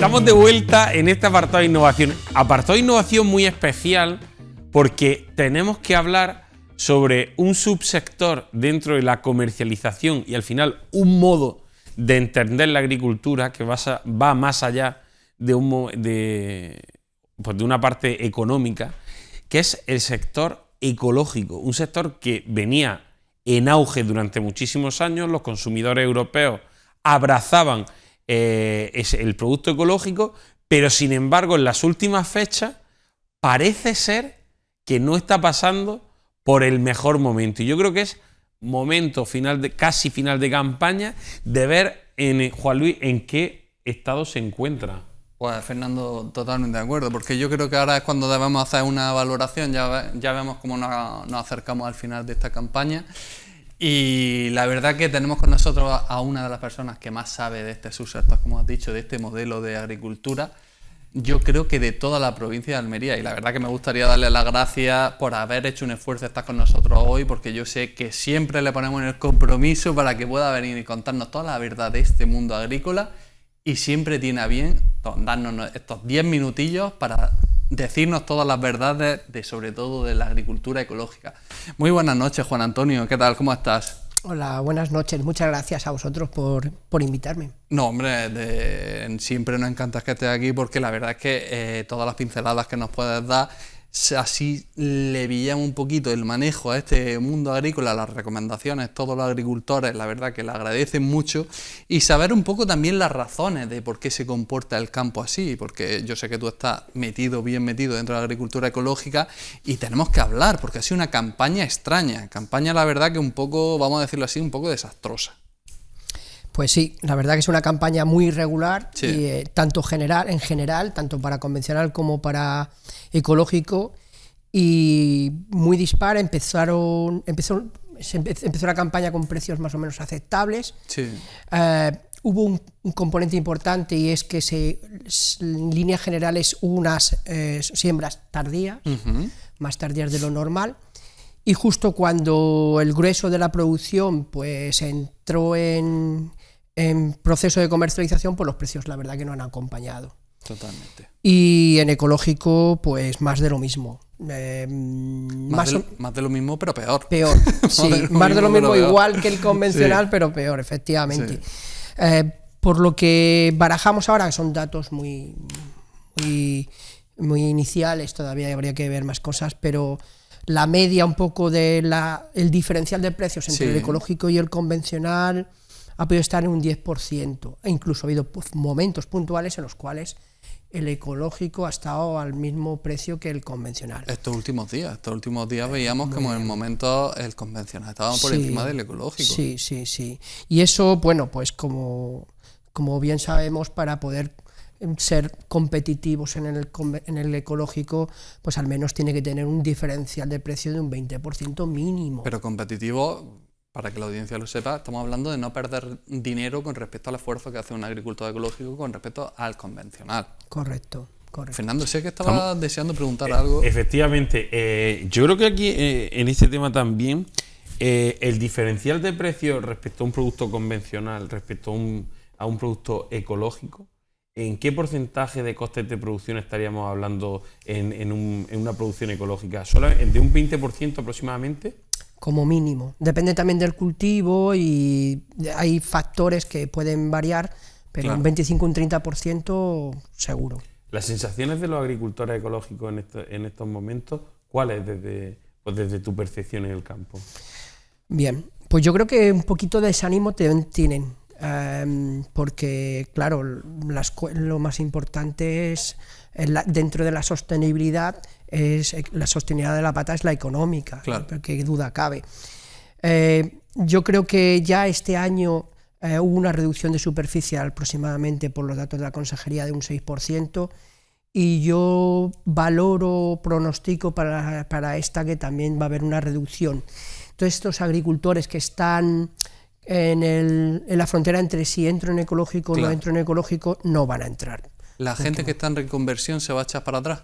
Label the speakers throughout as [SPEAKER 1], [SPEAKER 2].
[SPEAKER 1] Estamos de vuelta en este apartado de innovación. Apartado de innovación muy especial porque tenemos que hablar sobre un subsector dentro de la comercialización y al final un modo de entender la agricultura que va más allá de una parte económica, que es el sector ecológico, un sector que venía en auge durante muchísimos años. Los consumidores europeos abrazaban el producto ecológico, pero sin embargo en las últimas fechas parece ser que no está pasando por el mejor momento. Y yo creo que es momento casi final de campaña de ver, Juan Luis, en qué estado se encuentra.
[SPEAKER 2] Pues Fernando, totalmente de acuerdo, porque yo creo que ahora es cuando debemos hacer una valoración. Ya vemos cómo nos acercamos al final de esta campaña. Y la verdad que tenemos con nosotros a una de las personas que más sabe de este subsector, como has dicho, de este modelo de agricultura, yo creo que de toda la provincia de Almería. Y la verdad que me gustaría darle las gracias por haber hecho un esfuerzo de estar con nosotros hoy, porque yo sé que siempre le ponemos en el compromiso para que pueda venir y contarnos toda la verdad de este mundo agrícola, y siempre tiene a bien darnos estos 10 minutillos para decirnos todas las verdades, sobre todo de la agricultura ecológica. Muy buenas noches, Juan Antonio, ¿qué tal? ¿Cómo estás?
[SPEAKER 3] Hola, buenas noches. Muchas gracias a vosotros por invitarme.
[SPEAKER 2] No, hombre, siempre nos encanta que estés aquí, porque la verdad es que todas las pinceladas que nos puedes dar, así le pillamos un poquito el manejo a este mundo agrícola, las recomendaciones, todos los agricultores, la verdad que le agradecen mucho, y saber un poco también las razones de por qué se comporta el campo así, porque yo sé que tú estás bien metido dentro de la agricultura ecológica, y tenemos que hablar, porque ha sido una campaña extraña, la verdad que un poco, vamos a decirlo así, un poco desastrosa.
[SPEAKER 3] Pues sí, la verdad que es una campaña muy irregular,
[SPEAKER 2] sí.
[SPEAKER 3] Y, en general, tanto para convencional como para ecológico, y muy dispar. Empezó la campaña con precios más o menos aceptables.
[SPEAKER 2] Sí.
[SPEAKER 3] Hubo un componente importante, y es que en líneas generales hubo unas siembras tardías, más tardías de lo normal, y justo cuando el grueso de la producción pues entró en proceso de comercialización, pues los precios la verdad que no han acompañado.
[SPEAKER 2] Totalmente.
[SPEAKER 3] Y en ecológico, pues más de lo mismo.
[SPEAKER 2] Más de lo mismo, pero peor.
[SPEAKER 3] Peor, sí. Más de lo mismo, igual que el convencional, sí, pero peor, efectivamente. Sí. Por lo que barajamos ahora, que son datos muy iniciales, todavía habría que ver más cosas, pero la media un poco el diferencial de precios entre, sí, el ecológico y el convencional ha podido estar en un 10%, e incluso ha habido momentos puntuales en los cuales el ecológico ha estado al mismo precio que el convencional.
[SPEAKER 2] Estos últimos días veíamos como en momentos el convencional estaba por encima del ecológico.
[SPEAKER 3] Sí. Y eso, bueno, pues como bien sabemos, para poder ser competitivos en el ecológico, pues al menos tiene que tener un diferencial de precio de un 20% mínimo.
[SPEAKER 2] Pero competitivo, para que la audiencia lo sepa, estamos hablando de no perder dinero con respecto al esfuerzo que hace un agricultor ecológico con respecto al convencional.
[SPEAKER 3] Correcto.
[SPEAKER 2] Fernando, sé que estabas deseando preguntar algo.
[SPEAKER 1] Efectivamente, yo creo que aquí en este tema también el diferencial de precio respecto a un producto convencional, respecto a un producto ecológico, ¿en qué porcentaje de costes de producción estaríamos hablando en una producción ecológica? ¿Solo de un 20% aproximadamente?
[SPEAKER 3] Como mínimo. Depende también del cultivo y hay factores que pueden variar, pero claro, un 25 o un 30% seguro.
[SPEAKER 1] Las sensaciones de los agricultores ecológicos en estos momentos, ¿cuáles desde tu percepción en el campo?
[SPEAKER 3] Bien, pues yo creo que un poquito de desánimo tienen, porque claro, lo más importante es dentro de la sostenibilidad, la sostenibilidad de la pata es la económica,
[SPEAKER 2] claro,
[SPEAKER 3] qué duda cabe. Yo creo que ya este año hubo una reducción de superficie aproximadamente, por los datos de la Consejería, de un 6%, y yo pronostico para esta que también va a haber una reducción. Entonces estos agricultores que están en la frontera entre si entro en ecológico o no entro en ecológico, no van a entrar.
[SPEAKER 2] ¿La gente que está en reconversión se va a echar para atrás?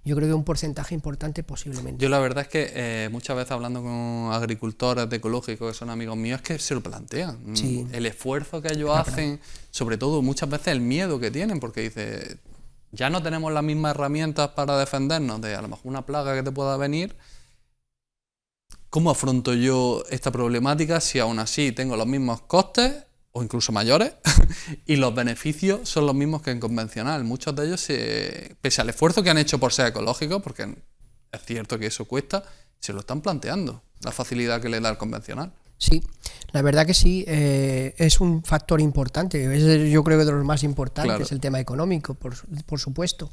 [SPEAKER 3] Yo creo que un porcentaje importante posiblemente.
[SPEAKER 2] Yo la verdad es que muchas veces hablando con agricultores de ecológicos que son amigos míos, es que se lo plantean.
[SPEAKER 3] Sí.
[SPEAKER 2] El esfuerzo que ellos hacen, sobre todo muchas veces el miedo que tienen, porque dice, ya no tenemos las mismas herramientas para defendernos de a lo mejor una plaga que te pueda venir. ¿Cómo afronto yo esta problemática si aún así tengo los mismos costes o incluso mayores y los beneficios son los mismos que en convencional? Muchos de ellos, pese al esfuerzo que han hecho por ser ecológicos, porque es cierto que eso cuesta, se lo están planteando, la facilidad que le da el convencional.
[SPEAKER 3] Sí, la verdad que sí, es un factor importante, yo creo que de los más importantes, claro. El tema económico, por supuesto.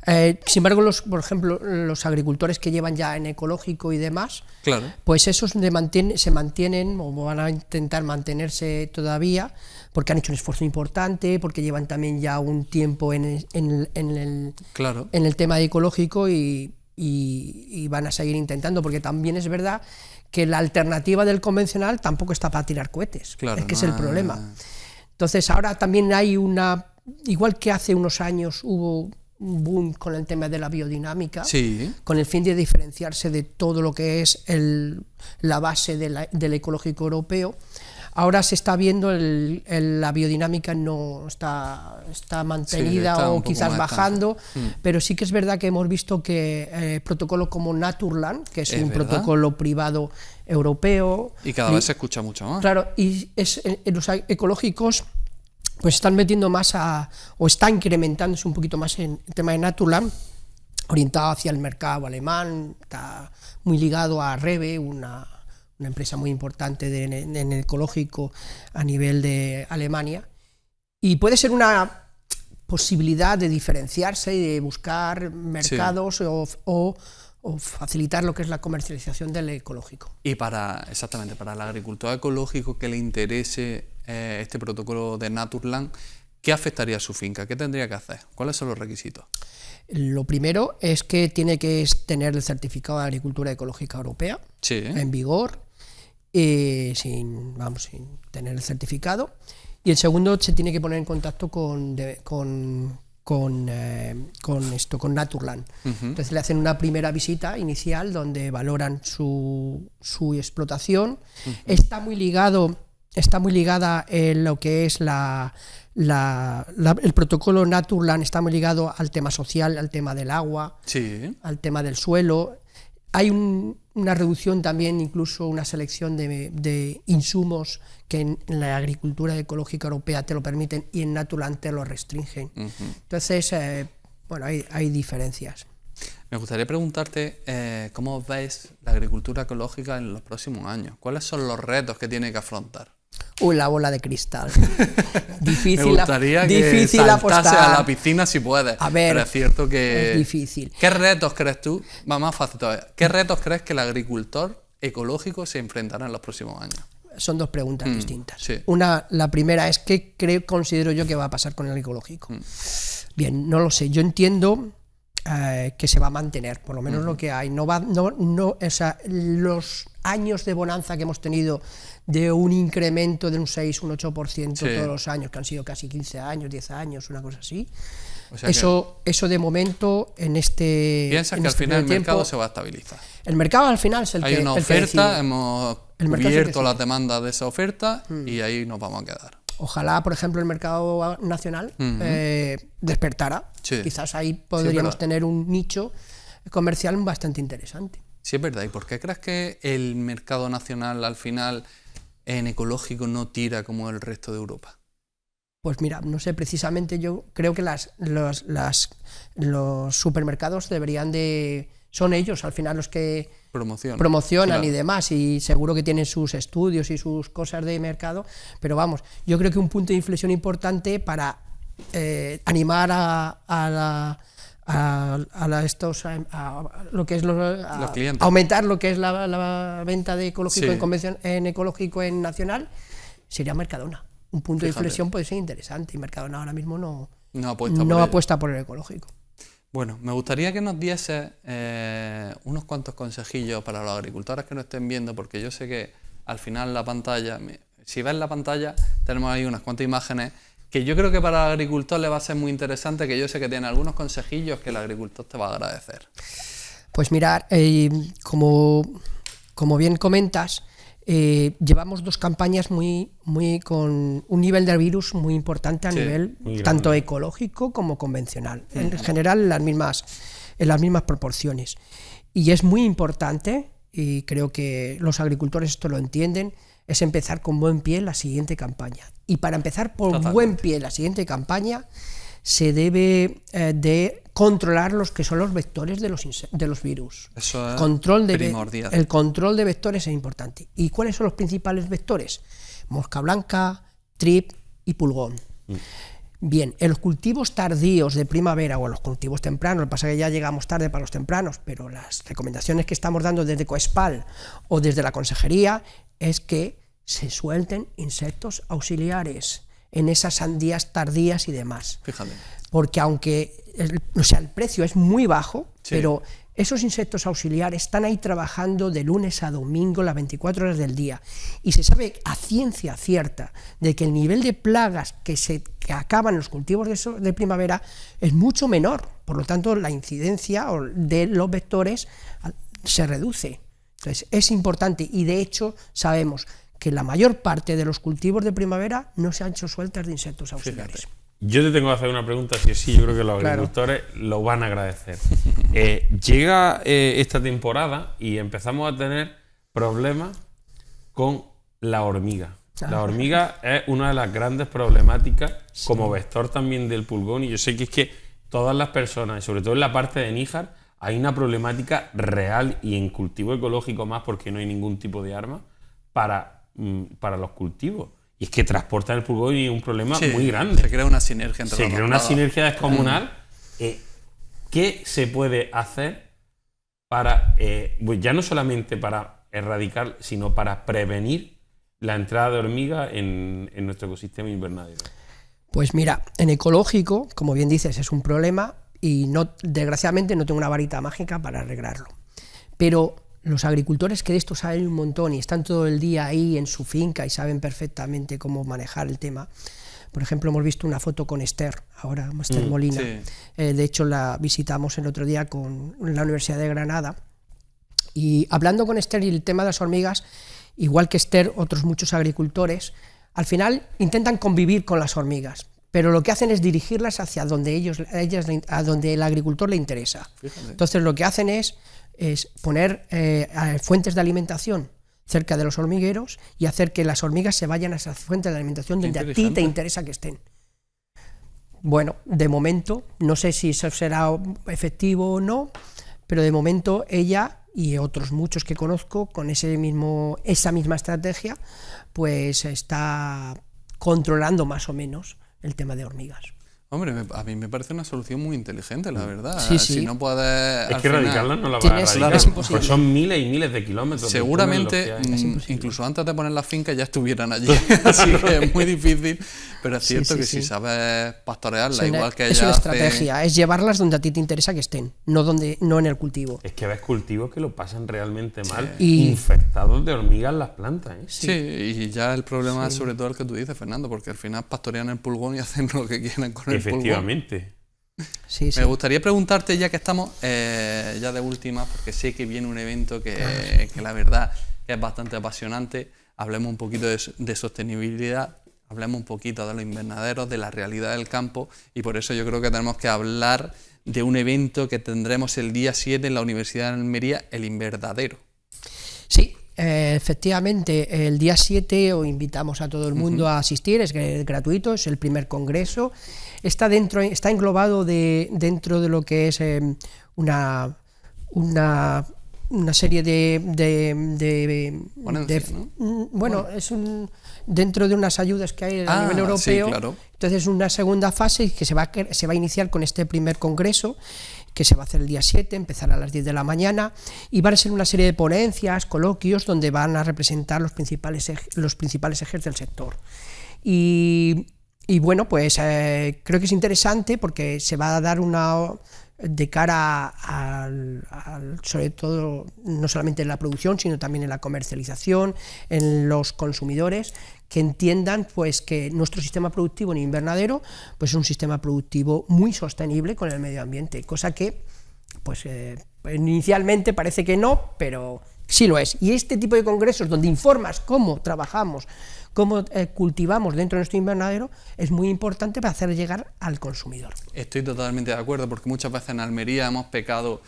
[SPEAKER 3] Sin embargo, por ejemplo, los agricultores que llevan ya en ecológico y demás, claro. Pues esos se mantienen o van a intentar mantenerse todavía porque han hecho un esfuerzo importante, porque llevan también ya un tiempo en el tema ecológico y van a seguir intentando, porque también es verdad que la alternativa del convencional tampoco está para tirar cohetes, claro, es que es el problema. Entonces ahora también hay igual que hace unos años hubo un boom con el tema de la biodinámica, sí. Con el fin de diferenciarse de todo lo que es la base del ecológico europeo. Ahora se está viendo la biodinámica no está mantenida, sí, o quizás bajando, pero sí que es verdad que hemos visto que protocolos como Naturland, que es un protocolo privado europeo,
[SPEAKER 2] y cada vez se escucha mucho más.
[SPEAKER 3] Claro, y los ecológicos pues están metiendo más o está incrementándose un poquito más en el tema de Naturland, orientado hacia el mercado alemán, está muy ligado a REWE, una empresa muy importante en ecológico a nivel de Alemania, y puede ser una posibilidad de diferenciarse y de buscar mercados, sí. o facilitar lo que es la comercialización del ecológico.
[SPEAKER 2] Y exactamente, para el agricultor ecológico que le interese este protocolo de Naturland, ¿qué afectaría a su finca? ¿Qué tendría que hacer? ¿Cuáles son los requisitos?
[SPEAKER 3] Lo primero es que tiene que tener el certificado de agricultura ecológica europea, sí, en vigor, sin tener el certificado. Y el segundo, se tiene que poner en contacto con Naturland. Entonces le hacen una primera visita inicial donde valoran su explotación. Está muy ligada en lo que es el protocolo Naturland, está muy ligado al tema social, al tema del agua, sí. Al tema del suelo. Hay una reducción también, incluso una selección de insumos que en la agricultura ecológica europea te lo permiten y en Naturland te lo restringen. Entonces, hay diferencias.
[SPEAKER 2] Me gustaría preguntarte cómo ves la agricultura ecológica en los próximos años. ¿Cuáles son los retos que tiene que afrontar?
[SPEAKER 3] La bola de cristal.
[SPEAKER 2] Difícil. Me gustaría que saltase a la piscina si puedes.
[SPEAKER 3] A ver,
[SPEAKER 2] pero es cierto que
[SPEAKER 3] es difícil.
[SPEAKER 2] ¿Qué retos crees tú? Más fácil todavía. ¿Qué retos crees que el agricultor ecológico se enfrentará en los próximos años?
[SPEAKER 3] Son dos preguntas distintas.
[SPEAKER 2] Sí.
[SPEAKER 3] La primera es ¿qué considero yo que va a pasar con el ecológico? Bien, no lo sé. Yo entiendo que se va a mantener, por lo menos lo que hay. Los años de bonanza que hemos tenido de un incremento de un 6, un 8% sí. Todos los años, que han sido casi 15 años, 10 años, una cosa así. O sea eso de momento en este
[SPEAKER 2] piensas que al final el mercado se va a estabilizar.
[SPEAKER 3] El mercado al final es
[SPEAKER 2] hay una oferta, hemos cubierto las demandas de esa oferta y ahí nos vamos a quedar.
[SPEAKER 3] Ojalá, por ejemplo, el mercado nacional despertara. Sí. Quizás ahí podríamos tener un nicho comercial bastante interesante.
[SPEAKER 2] Sí, es verdad. ¿Y por qué crees que el mercado nacional al final en ecológico no tira como el resto de Europa?
[SPEAKER 3] Pues mira, no sé, precisamente yo creo que los supermercados son ellos al final los que promocionan, claro. Y demás, y seguro que tienen sus estudios y sus cosas de mercado, pero vamos, yo creo que un punto de inflexión importante para animar a aumentar lo que es la venta de ecológico, sí. en ecológico en nacional, sería Mercadona. Un punto de inflexión puede ser interesante, y Mercadona ahora mismo no apuesta por el ecológico.
[SPEAKER 2] Bueno, me gustaría que nos diese unos cuantos consejillos para los agricultores que nos estén viendo, porque yo sé que al final la pantalla, si ves la pantalla, tenemos ahí unas cuantas imágenes que yo creo que para el agricultor le va a ser muy interesante, que yo sé que tiene algunos consejillos que el agricultor te va a agradecer.
[SPEAKER 3] Pues mirar, como bien comentas, llevamos 2 campañas con un nivel de virus muy importante a nivel tanto ecológico como convencional. En general, en las mismas proporciones. Y es muy importante, y creo que los agricultores esto lo entienden, es empezar con buen pie la siguiente campaña. Y para empezar por buen pie la siguiente campaña, se debe de controlar los que son los vectores de los virus.
[SPEAKER 2] Eso es
[SPEAKER 3] primordial. El control de vectores es importante. ¿Y cuáles son los principales vectores? Mosca blanca, trip y pulgón. Bien, en los cultivos tardíos de primavera o en los cultivos tempranos, lo que pasa es que ya llegamos tarde para los tempranos, pero las recomendaciones que estamos dando desde Coespal o desde la consejería es que se suelten insectos auxiliares en esas sandías tardías y demás.
[SPEAKER 2] Fíjate.
[SPEAKER 3] Porque aunque el precio es muy bajo, pero esos insectos auxiliares están ahí trabajando de lunes a domingo las 24 horas del día, y se sabe a ciencia cierta de que el nivel de plagas que acaban en los cultivos de primavera es mucho menor, por lo tanto la incidencia de los vectores se reduce. Entonces es importante, y de hecho sabemos que la mayor parte de los cultivos de primavera no se han hecho sueltas de insectos auxiliares.
[SPEAKER 1] Fíjate. Yo te tengo que hacer una pregunta, sí, yo creo que los agricultores lo van a agradecer. Llega esta temporada y empezamos a tener problemas con la hormiga. La hormiga es una de las grandes problemáticas como vector también del pulgón, y yo sé que es que todas las personas, y sobre todo en la parte de Níjar, hay una problemática real, y en cultivo ecológico más, porque no hay ningún tipo de arma para los cultivos. Y es que transportar el pulgón es un problema muy grande.
[SPEAKER 2] Se crea una sinergia entre
[SPEAKER 1] Se crea una sinergia descomunal. ¿Qué se puede hacer para, pues ya no solamente para erradicar, sino para prevenir la entrada de hormigas en nuestro ecosistema invernadero?
[SPEAKER 3] Pues mira, en ecológico, como bien dices, es un problema, y desgraciadamente no tengo una varita mágica para arreglarlo. Pero los agricultores que de esto saben un montón y están todo el día ahí en su finca y saben perfectamente cómo manejar el tema. Por ejemplo, hemos visto una foto con Esther Molina. De hecho, la visitamos el otro día en la Universidad de Granada. Y hablando con Esther y el tema de las hormigas, igual que Esther, otros muchos agricultores, al final intentan convivir con las hormigas, pero lo que hacen es dirigirlas hacia donde a donde el agricultor le interesa. Fíjate. Entonces, lo que hacen es poner fuentes de alimentación cerca de los hormigueros y hacer que las hormigas se vayan a esas fuentes de alimentación donde a ti te interesa que estén. Bueno, de momento, no sé si eso será efectivo o no, pero de momento ella y otros muchos que conozco con esa misma estrategia, pues está controlando más o menos el tema de hormigas.
[SPEAKER 2] Hombre, a mí me parece una solución muy inteligente, la verdad.
[SPEAKER 3] Sí.
[SPEAKER 2] Si no puedes...
[SPEAKER 1] Es que erradicarla no la vas a erradicar, pues son miles y miles de kilómetros.
[SPEAKER 2] Seguramente, incluso antes de poner las fincas ya estuvieran allí, así que es muy difícil, pero es cierto que si sabes pastorearla, igual que ella
[SPEAKER 3] es una estrategia, es llevarlas donde a ti te interesa que estén, no en el cultivo.
[SPEAKER 1] Es que ves cultivos que lo pasan realmente mal, infectados de hormigas las plantas.
[SPEAKER 2] Sí, y ya el problema es sobre todo el que tú dices, Fernando, porque al final pastorean el pulgón y hacen lo que quieran con el
[SPEAKER 1] efectivamente.
[SPEAKER 3] Sí.
[SPEAKER 2] Me gustaría preguntarte, ya que estamos ya de última, porque sé que viene un evento que la verdad que es bastante apasionante. Hablemos un poquito de sostenibilidad, hablemos un poquito de los invernaderos, de la realidad del campo, y por eso yo creo que tenemos que hablar de un evento que tendremos el día 7 en la Universidad de Almería, el Invernadero.
[SPEAKER 3] Sí. Efectivamente, el día 7 os invitamos a todo el mundo a asistir, es gratuito, es el primer congreso, está englobado dentro de lo que es una serie dentro de unas ayudas que hay a nivel europeo.
[SPEAKER 2] Sí, claro.
[SPEAKER 3] Entonces una segunda fase que se va a iniciar con este primer congreso, que se va a hacer el día 7, empezará a las 10 de la mañana, y van a ser una serie de ponencias, coloquios, donde van a representar los principales ejes del sector. Y bueno, pues creo que es interesante porque se va a dar de cara sobre todo, no solamente en la producción, sino también en la comercialización, en los consumidores, que entiendan pues que nuestro sistema productivo en invernadero pues es un sistema productivo muy sostenible con el medio ambiente, cosa que pues inicialmente parece que no, pero sí lo es. Y este tipo de congresos donde informas cómo trabajamos, cómo cultivamos dentro de nuestro invernadero, es muy importante para hacer llegar al consumidor.
[SPEAKER 2] Estoy totalmente de acuerdo, porque muchas veces en Almería hemos pecado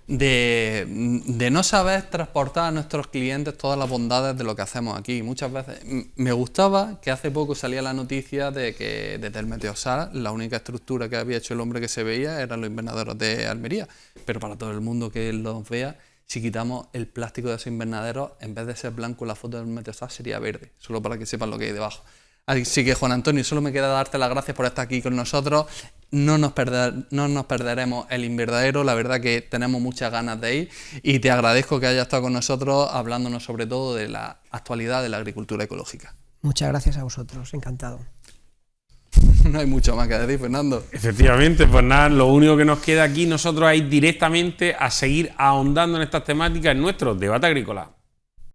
[SPEAKER 2] de no saber transportar a nuestros clientes todas las bondades de lo que hacemos aquí. Muchas veces me gustaba que hace poco salía la noticia de que desde el Meteosar la única estructura que había hecho el hombre que se veía eran los invernaderos de Almería, pero para todo el mundo que los vea, si quitamos el plástico de esos invernaderos, en vez de ser blanco la foto del Meteosar sería verde, solo para que sepan lo que hay debajo. Así que, Juan Antonio, solo me queda darte las gracias por estar aquí con nosotros. No nos perderemos el invernadero, la verdad que tenemos muchas ganas de ir, y te agradezco que hayas estado con nosotros hablándonos sobre todo de la actualidad de la agricultura ecológica.
[SPEAKER 3] Muchas gracias a vosotros, encantado.
[SPEAKER 2] No hay mucho más que decir, Fernando.
[SPEAKER 1] Efectivamente, pues nada, lo único que nos queda aquí nosotros es ir directamente a seguir ahondando en estas temáticas en nuestro debate agrícola.